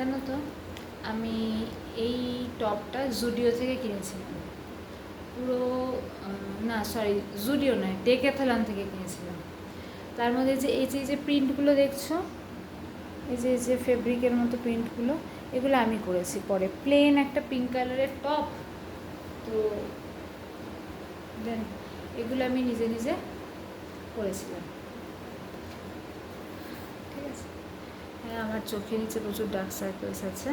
জানো তো, আমি এই টপটা জুডিও থেকে কিনেছিলাম। পুরো না সরি, জুডিও নয়, ডেকাথলন থেকে কিনেছিলাম। তার মধ্যে যে এই যে প্রিন্টগুলো দেখছো, এই যে ফেব্রিকের মতো প্রিন্টগুলো, এগুলো আমি করেছি। পরে প্লেন একটা পিঙ্ক কালারের টপ, তো দেন এগুলো আমি নিজে নিজে করেছিলাম। ঠিক আছে। হ্যাঁ, আমার চোখের নিচে প্রচুর ডার্ক সার্কেলস আছে,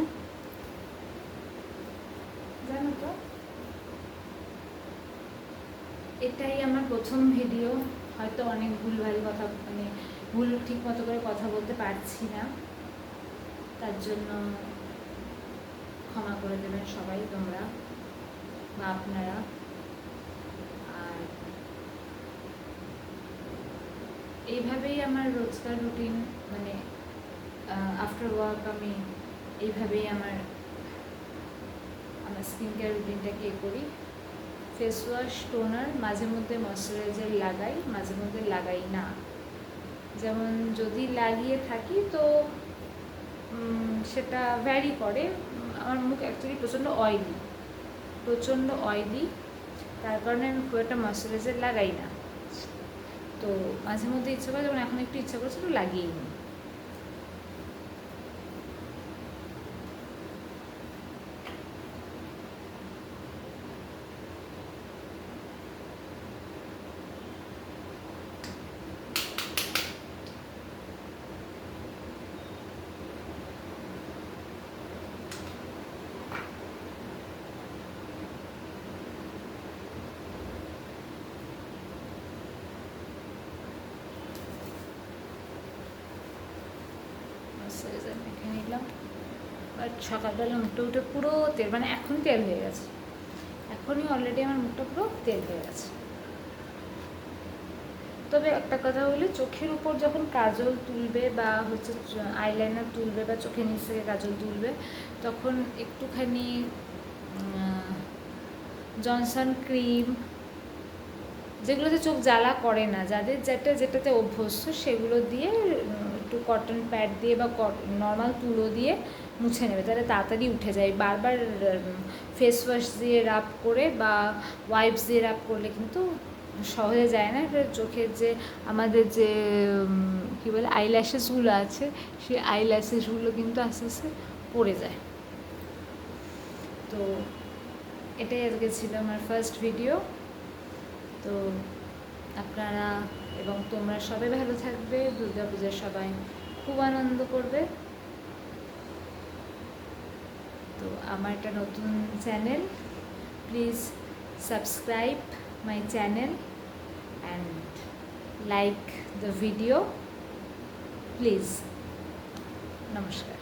জানো তো। এটাই আমার প্রথম ভিডিও, হয়তো অনেক ভুলভাল কথা, মানে ভুল ঠিক মতো করে কথা বলতে পারছি না, তার জন্য ক্ষমা করে দেবেন সবাই, তোমরা বা আপনারা। আর এইভাবেই আমার রোজকার রুটিন, মানে আফটার ওয়ার্ক আমি এইভাবেই আমার স্কিন কেয়ার রুটিনটাকে করি। ফেস ওয়াশ, টোনার, মাঝে মধ্যে ময়শ্চারাইজার লাগাই, মাঝে মধ্যে লাগাই না। যেমন যদি লাগিয়ে থাকি তো সেটা ভ্যারি করে। আমার মুখ অ্যাকচুয়ালি প্রচণ্ড অয়েলি, তার কারণে আমি খুব একটা ময়শ্চারাইজার লাগাই না। তো মাঝে মধ্যে ইচ্ছা করে, যেমন এখন একটু ইচ্ছা করছে তো লাগিয়েই নিই। ময়শ্চারাইজার মেখে নিলাম। আর সকালবেলা মুখটা উঠে পুরো তেল, মানে এখন তেল হয়ে গেছে, এখনই অলরেডি আমার মুখটা পুরো তেল হয়ে গেছে। তবে একটা কথা বলি, চোখের উপর যখন কাজল তুলবে বা হচ্ছে আইলাইনার তুলবে বা চোখের নিচ থেকে কাজল তুলবে, তখন একটুখানি জনসন ক্রিম, যেগুলোতে চোখ জ্বালা করে না, যাদের যেটাতে অভ্যস্ত, সেগুলো দিয়ে একটু কটন প্যাড দিয়ে বা নর্মাল তুলো দিয়ে মুছে নেবে, তাহলে তাড়াতাড়ি উঠে যায়। বারবার ফেস ওয়াশ দিয়ে রাব করে বা ওয়াইপস দিয়ে রাব করলে কিন্তু সহজে যায় না। চোখের যে আমাদের যে কী বলে আইল্যাশেসগুলো আছে, সেই আইল্যাশেসগুলো কিন্তু আস্তে আস্তে পড়ে যায়। তো এটাই আজকে ছিল আমার ফার্স্ট ভিডিও। তো আপনারা এবং তোমরা সবাই ভালো থাকবে, দুর্গাপূজার সবাই খুব আনন্দ করবে। তো আমার একটা নতুন channel, please subscribe my channel and like the video please. নমস্কার।